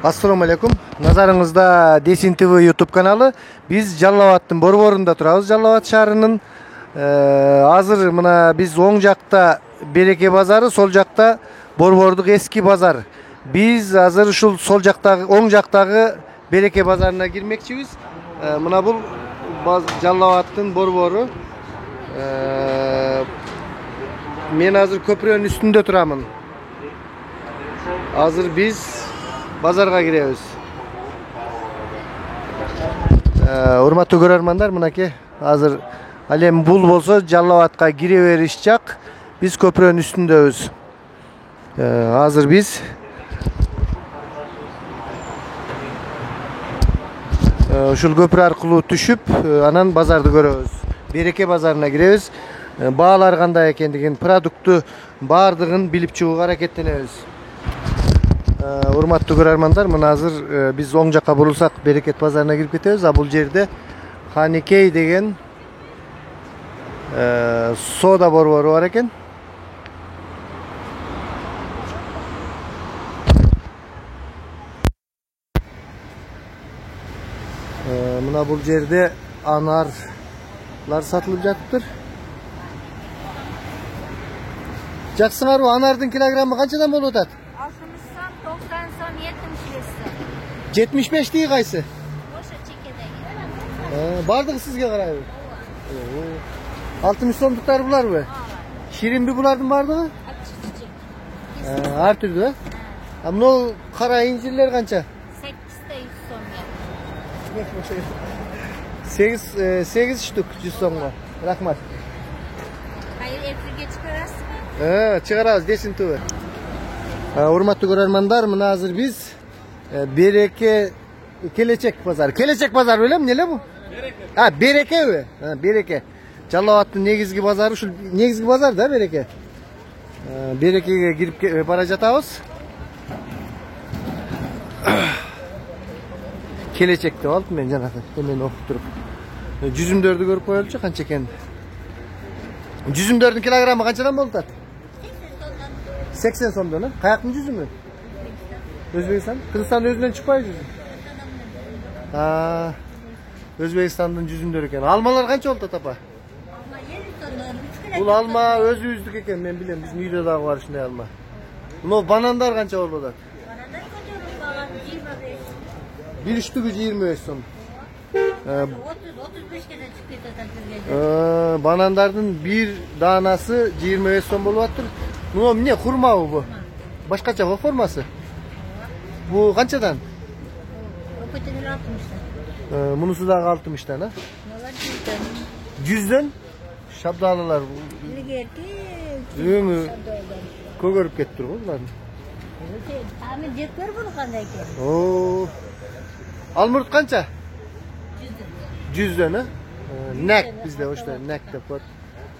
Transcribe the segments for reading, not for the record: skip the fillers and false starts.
Assalamu alaikum. Nazarыңызda Desin TV YouTube kanalı. Biz Жалал Абадтын борборунда турабыз. Жалал Абад шаарынын азыр мына биз оң жакта Береке базары, сол жакта борбордук эски базар. Биз азыр ушул сол жактагы, оң жактагы Береке базарына кирмекчибиз. Мына бул Жалал Абадтын борбору. Мен азыр көпүрөнүн үстүндө турамын. Азыр биз базарга киребиз. Урматтуу көрөрмандар, мынакей азыр ал эми бул болсо Жалал Абадка кире бериш жак. Биз көпүрөнүн үстүндөбүз. Азыр биз ушул көпүрө аркылуу түшүп, анан базарды көрөбүз. Береке базарына киребиз. Баалар кандай экендигин, продуктту баардыгын билип чыгууга аракеттенебиз. Урматтуу көрөрмандар, мына азыр биз оң жакка бурулсак Берекет базарына кирип кетебиз. Бул жерде Ханикей деген сода борбору бар экен. Мына бул жерде анарлар сатылып жатыптыр. Жаксыңарбы? Анардын килограммы канчадан болуп атат? 60 сом, 90 сом, 75 сом. 75 дей кайсы? Ошо чекедеги. Бардыгы сизге карайбы? 60 сомдуктар буларбы? Ширинби булардын бардыгы? Ар түрдүү, э? Мына кара инжирлер канча? 8 сом. 8 штук 100 сомго. Рахмат. Кайыр эфирге чыгарасызбы? Чыгарабыз, Десин ТV. Урматтуу көрөрмандар, мына азыр биз Береке Келечек базары. Келечек базары белем, эмне эле бу? Береке. Берекеби? Береке. Жалал Абадтын негизги базары, ушул негизги базар да Береке. Берекеге кирип бара жатабыз. Келечек деп алдым мен жанагы. Мен окуп туруп. Жүзүмдөрдү көрүп коелучу канча экен. Жүзүмдөрдүн килограммы канчадан болуп атат? 80 сомдон, э? Каяктын жүзүмү? Өзбекстан? Кыргызстан өзүнөн чыкпайбы жүзүм? Өзбекстандын жүзүмдөрү экен. Алмалар канча болуп атат, апа? 50 сомдон. Бул алма өзүбүздүк экен, мен билем. Биздин үйдө дагы бар ушундай алма. Мына банандар канча болуп атат? Банандар көтөрүлүп калган 25. Bir штугу 25 сом. 30-35 кеден чыгып кетет жүргөндө. Банандардын bir данасы 25 сом болуп атыр. Мына эмне, хурмабы бу? Башкача го формасы? Бу канчадан? Көтөрүлүп 60. Мунусу дагы 60тан, а? Алар 100дөн. 100дөн? Шабдалылар. Илгерки. Өңү көгөрүп кетиптир го булардын. Ами жеп көр буну кандай экен? Алмурт канча? 100дөн, а? Нәк бизде ошто нәк деп коет.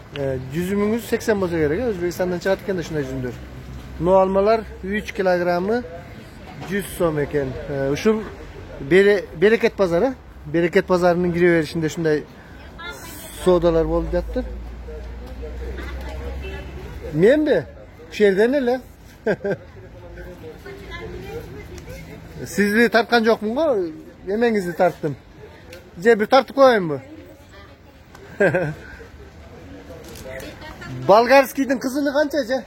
Жүзүмүңүз 80 болсо керек, Өзбекстандан чыгат экен да ушундай жүзүмдөр. Мына алмалар 3 килограммы 100 сом экен. Ушул Берекет базары, Берекет базарынын кире беришинде ушундай содалар болуп жаттыр. Менби? Ушул жерден эле. Сизди тарткан жокмун го, эмеңизди тарттым. Же бир тартып коеюнбу? Болгарскийдин кызылы канча же?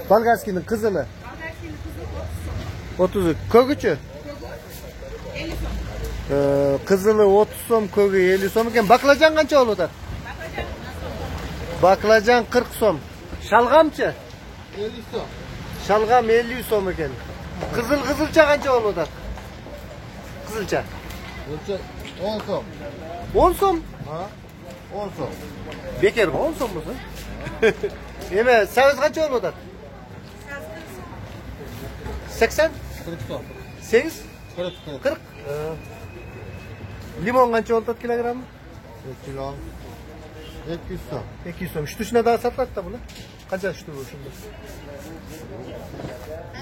Болгарскийдин кызылы. 30. Көгүчү? 50 сом. Кызылы 30 сом, көгү 50 сом экен. Баклажан канча болуп атат? Баклажан 40 сом. Шалгамчы? 50 сом. Шалгам 50 сом экен. Кызылча канча болуп атат? Кызылча? 10 сом. 10 сом? 10 сом. Бекер го 10 сом болсо. Эме, сабыз канча болуп атат? 80? 40 сом. 8? 40. Лимон канча болуп атат килограммы? 1 кило. 200 сом. 200 сом. Штучна дагы сатылат да буну? Канча штук ушунда?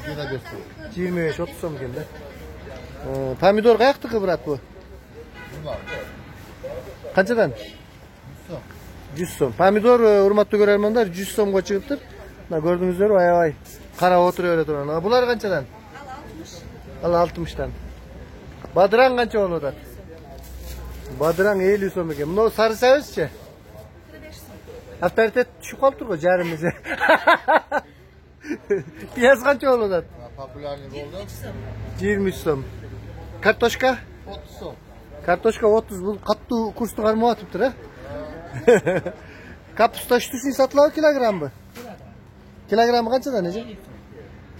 25 сом. 25-30 сом экен да. Помидор каяктыкы брат бу? Канчадан? 100 сом. 100 сом. Помидор урматтуу көрөрмандар 100 сомго чыгыптыр. Mına gördüğünüzler ay. Kara oturuyor öyle duran. Bular kançadan? Al 60'tan. Badıran kança olur da? Badıran 50 so'm ekan. Buni sarı savischi? Avtoritet tushib qolib turku jarimizni. Piyaz qancha bo'ladi? Popularniy bo'ldi. 23 so'm. Kartoshka? 30 so'm. Kartoshka 30. Bu qattiq kursni qarmayotibdi ha. Kapusta shtusi sotiladi kilogrammi? Kilogrammi qanchadan necha?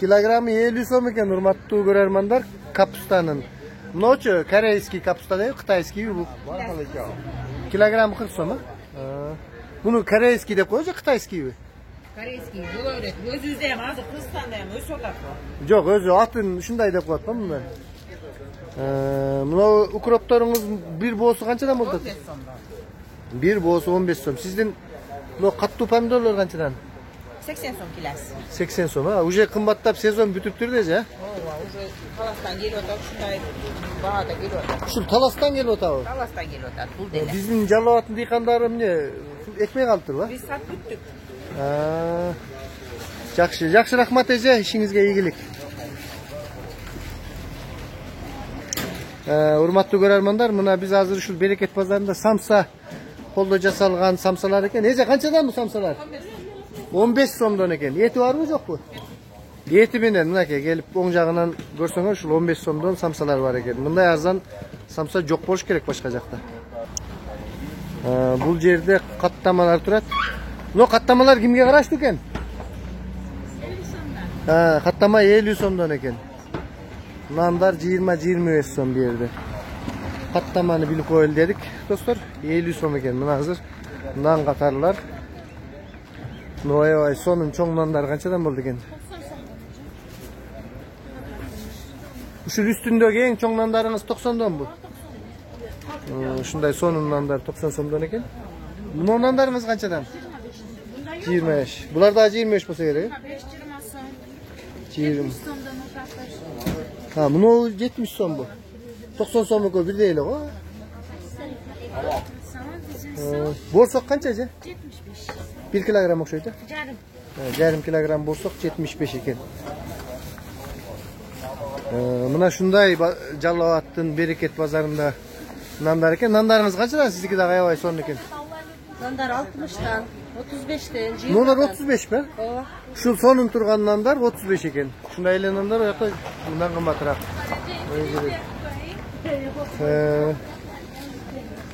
Kilogrammi 50 so'm ekan, hurmatli ko'rarmanlar, kapustaning. Nochi koreyskiy kapusta-da, xitoyskiy bu. Kilogrammi 40 so'm. Buni koreyskiy deb qo'ysa, xitoyskiymi? Koreyskiy bu öyle. Özünüzde hem hazır Kırgızistan'da hem öz sokakta. Yo'q, o'zi otin shunday deb qo'yapman bundan. Buni ukroptoringiz bir bo'si qanchadan bo'ldi? 15 so'mdan. Bir bo'si 15 so'm. Sizning bu qattiq pomidorlar qanchadan? 80 so'm kilosi. 80 so'm. Ha, uje qimmatlab sezon bitib turdi-ya. Уже Talas'tan geliyor da şunday bahada geliyor da. Shu Talasdan kelyapti. Talas'tan geliyor da pul dele. Bizning Jallovatning dehqonlari ne ekmek olib turibdi. Biz sat bittik. Yaxshi rahmat aka, ishingizga iyilik. Hurmatli ko'rarmanlar, mana biz hozir shu Bereket bozorida samsa qo'lda jasalgan samsalar ekan. Necha qanchadan bu samsalar? 15 so'mdan ekan. Eti bormi yo'qmi? Eti bilan mana aka kelib o'ng jag'idan ko'rsangiz shu 15 so'mdan samsalar bor ekan. Bunday arzon samsa yo'q bo'lish kerak boshqa joqda. Bu yerda qattamalar turadi. Bu qattamalar kimga qarashdi ekan? 50 so'mdan. Qattama 50 so'mdan ekan. Nandar 20-25 so'm bu yerda. Qattamani bilib qo'yil dedik, do'stlar. 50 so'm ekan. Mana hozir nan qatarlar. Voy, so'ning cho'ng nandar qanchadan bo'ldi ekan? 90 so'm. Shu üstündagi eng cho'ng nandaringiz 90 dan bu. Shunday so'ning nandar 90 so'mdan ekan. Bu nandarimiz qanchadan? 25. Bular da 25 bo'lsa kerak. 20 so'mdan o'rtaklash. Ha, bunu 70 so'm bu. 90 so'mga ko'p bir deylik, o. Borsoq qanchacha? 75. 1 kilogram o'xshaydi. Yarım kilogram borsoq 75 ekan. Mana shunday Jallovatning Bereket bozorida nandar ekan. Nandaringiz qanchadan? Siznikida qayvay so'm ekan. Nandar 60'dan, 35'ten, 20'dan. Bunlar 35 mi? Şu sonun turgan nandar 35 ekan. Shunday ele nandar yoqda bundan qimmatroq.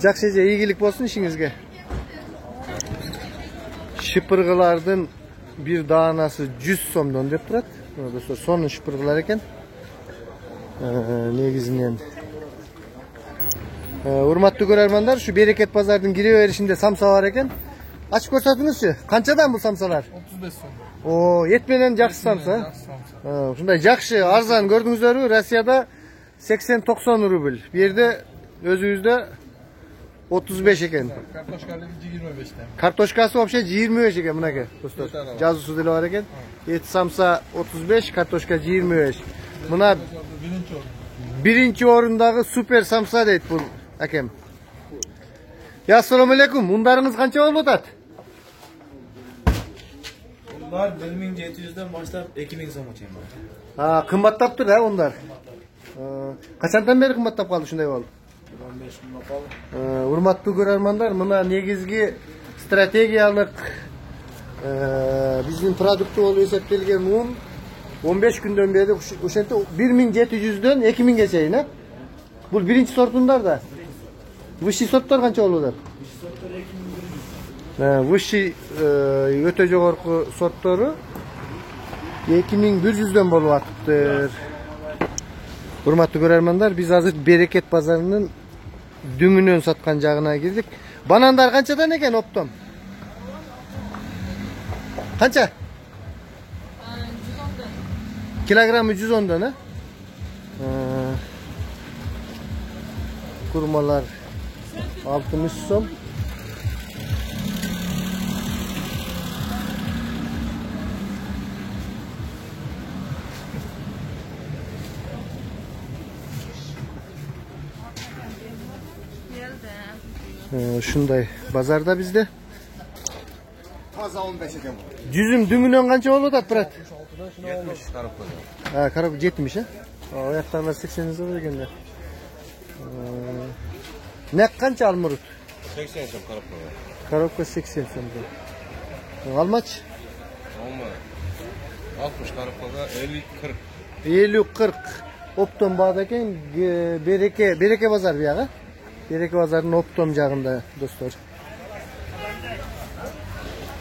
Жақсы iyilik bo'lsin ishingizga. Şıpırgılardan bir danası 100 so'mdan deb turadi. Do'stlar, sonun şıpırgılar ekan. Negizinden. Hurmatli ko'rarmanlar, shu Bereket bozorining kiraverishinde samsa bor ekan. Açık ko'rsatingizchi, qanchadan bu samsalar? 35 so'm. O, et bilan yaxshi samsa. Shunday yaxshi, arzon ko'rdingizlar-ku, Rossiyada 80-90 rubl. Bu yerda o'zingizda 35 ekan. Kartoshkali 25'ten. Kartoshkasi вообще 25 ekan bunaka, do'stlar. Jazusi dili bor ekan. Et samsa 35, kartoshka 25. Buna birinchi o'rindagi super samsa deydi bu akam. Ya assalomu alaykum. Mundaringiz qancha bo'lib o'tadi? Bunlar 1700'den başlap 2000 so'mgacha bor. Ha, qimmatlabdir ha undar. Qachondan beri qimmatlab qoldi shunday bo'ldi? 15 kun qoldi. Hurmatli ko'rarmanlar, mana negizgi strategiyalik bizning produkti bo'lib hisoblangan un 15 kundan beri o'shanda 1700 dan 2000 gacha. Bu birinchi sortunlarda. Vishchi sortlar qancha bo'ladi? Vishchi o'ta jo'g'orqi sortlari 2100 dan bo'lyaptir. Hurmatli ko'rarmanlar, biz hozir Bereket bozorining düngünün satkan jag'ina girdik. Bananlar qanchadan ekan optom? Qancha? 110 dan. Kilogrammi 110 dan, ha? Kurmalar 60 so'm. Shunday bozorda bizde. Taza 15 ekan. Жүзім дүңінен қанша болып атат, брат? 70 коробка. Коробка 70, а? Аяқтарына 80 сом екенде. Нәк қанша алмұрут? 80 сом коробка. Коробка 80 сом. Алмач? Olma. 60 коробкага 50-40. 50-40. Оптом бағда екен, береке базар бияға. Береке базардың оптом жағында, достар.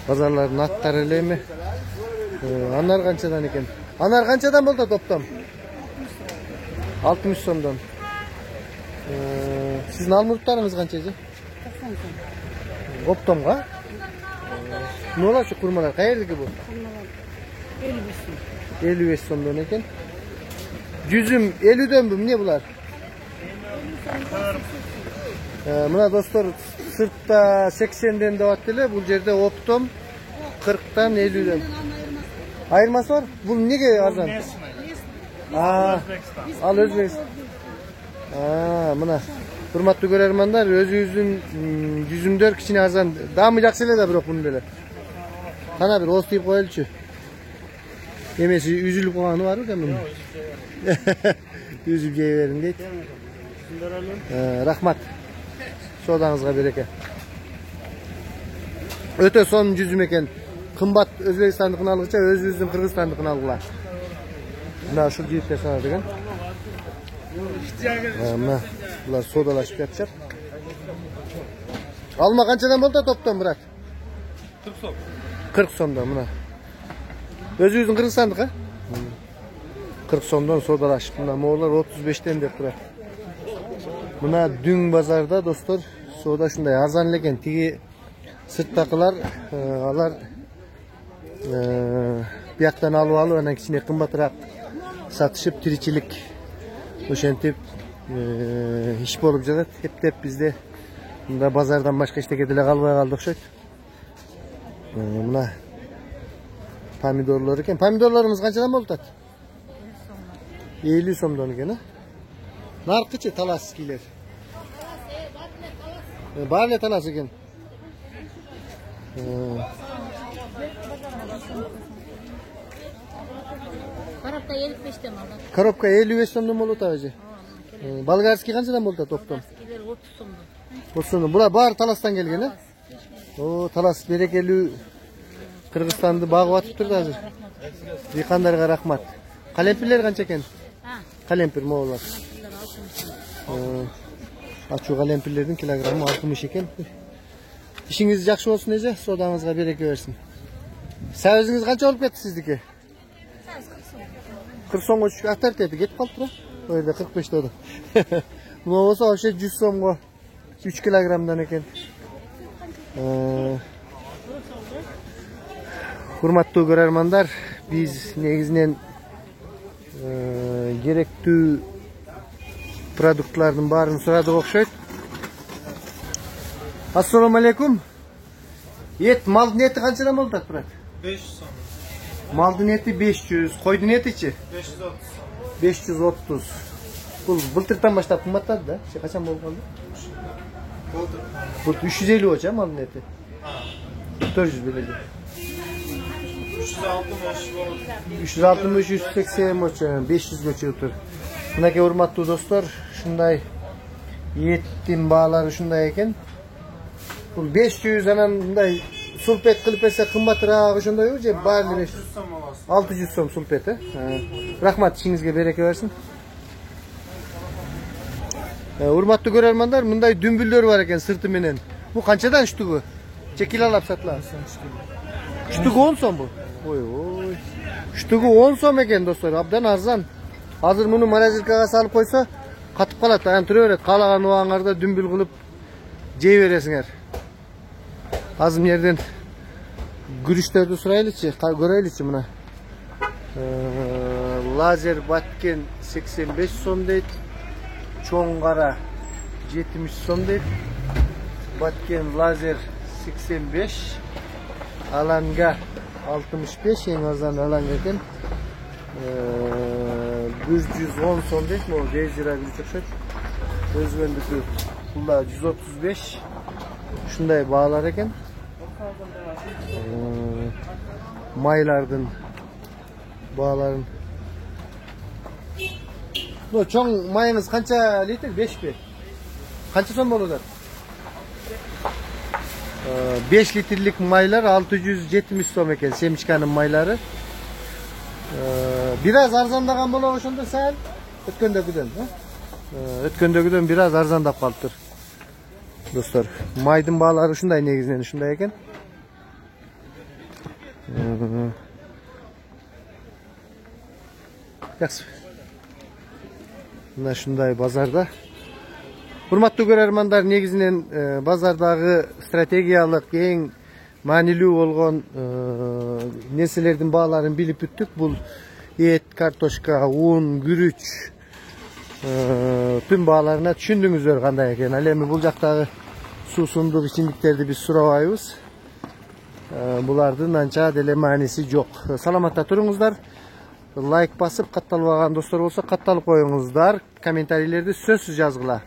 Базарлардың аттары әлеме. Анар қаншадан екен? Анар қаншадан болды топтом? 60 сомдан. Сіздің алмұрттарыңыз қанша же? 90 сом. Оптомға? Не олашы құрмалар? Қайердікі бұл? 55 сом. 55 сомдан екен. Жүзім 50-ден бұл, не бұлар? Мына достар, сыртта 80-ден де аттылы, бұл жерде оптом 40-тан 50-ден. Айырмасы бар? Бұл неге арзан? Ал Өзбекстан. Мына құрметті көрермандар, өзіңіздің жүзімдер кішкене арзан. Дамы жақсы еле да бірақ бұны беле. Қана бір осы тиіп қойылшы. Емесі үзіліп қойғаны бар екен бұны. Үзіп жей берін дейді. Рахмат. Содаңызға береке. Өте соның жүзім екен. Қымбат Өзбекстандықын алғыча, өзіміздің Қырғызстандықын алғыла. Мына ұшыл жиіптер санады екен. Мына бұлар содалашып жатшап. Алма қаншадан болды топтан, брат? 40 сом. 40 сомдан мына. Өзіміздің Қырғызстандық, 40 сомдан содалашып. Мына моғылар 35-тен деп тұрады. Мына дүң базарда достар сода шундай арзан екен. Тиги сырттақылар алар бияқтан алып анан кичине кымбатыраак сатышып тиричилик ошентип иш болуп жатат. Эптеп бизде мында базардан башка эчтеке деле калбай калды окшойт. Мына помидорлор экен. Помидорлорубуз канчадан болуп атат? 50 сомдон экен, а? Наркычы талас килер. Бар эле талас экен. Коробка 55'ten aldı. Коробка 55 сомдон болуп атабы же? Болгарский канчадан болуп атат топтом? 30 сомдон. 30 сомдон. Булар баары таластан келген, э? О, талас берекелүү Кыргызстанды багып атыптыр да азыр. Дыйкандарга рахмат. Калемпирлер канча экен? Калемпир моолар. Ачуу калемпирлердин килограммы 60 экен. Ишиңиз жакшы болсун эже, содаңызга береке берсин. Сабызыңыз канча болуп кетти сиздики? 40 сомго түшүп аттар тети кетип калыптыр. О жерде 45 доду. Мына болсо вообще 100 сомго 3 килограммдан экен. Урматтуу көрөрмандар, биз негизинен керектүү продуктлардын баарын сурадык окшойт. Ассаламу алейкум. Ет, малдын эти канчадан болуп атат, брат? 500 сом. Малдын эти 500, койдун этичи? 530. 530. Бул былтыртан баштап кымбаттады да? Качан болуп калды? Бул 350 болчу, малдын эти. 400 беледи. 360, 180 болчу, 500 чыгыптыр. Мынакей урматтуу достор, ушундай еттин баалары ушундай экен. Бул 500 анан мындай сулпет кылып берсе кымбатыраак ошондойбу же баары 500 сом аласыз. 600 сом сулпет, Рахмат, ишиңизге береке берсин. Урматтуу көрөрмандар, мындай дүмбүлдөр бар экен сырты менен. Бу канчадан штугу? Чекилалап сатылат. Штугу 10 сом бу. Ой. Штугу 10 сом экен достор, абдан арзан. Азыр муну морозилкага салып койсо, катып калат, анан тура берет. Каалаган убагыңарда дүмбүл кылып жей бересиңер. Азыр жерден күрүчтөрдү сурайлычы, көрөйлүчү мына. Лазер баткен 85 сом дейт. Чоң кара 70 сом дейт. Баткен лазер 85. Аланга 65, ең арзан аланга екен. 110 сом дейт, могу дезира күрүч окшойт. Өзгөндүкү булда 135. Ушундай баалар экен. maylardın, bağların. Bu çoğun mayınız kança litre? 5 mi? Kança son olur? 5 litrelik maylar 670 so'm ekan, Semchkaning mayları. Biraz arzandagan bo'lar o'shanda sal o'tgandagidan, ha? O'tgandagidan biraz arzandab qolibdir. Do'stlar, maydın bağlari shunday negizdan shunday ekan. Yaxshi. Mana shunday bozorda. Hurmatli ko'rarmanlar, negizdan bozordagi strategiyalik eng ma'nili bo'lgan narsalarning бағаларын bilib o'tdik. Bu et, kartoshka, un, guruch tüm бағаларына tushundingizlar qanday ekan. Hali endi bu yoqdagi suvsunduk ichimliklarni biz so'raymiz. Bularning ancha dele ma'nisi yo'q. Salomatda turingizlar. Like basıp kattalıb algan dostlar olsa kattalıb qo'yingizlar. Kommentariylarda so'zsiz yozinglar.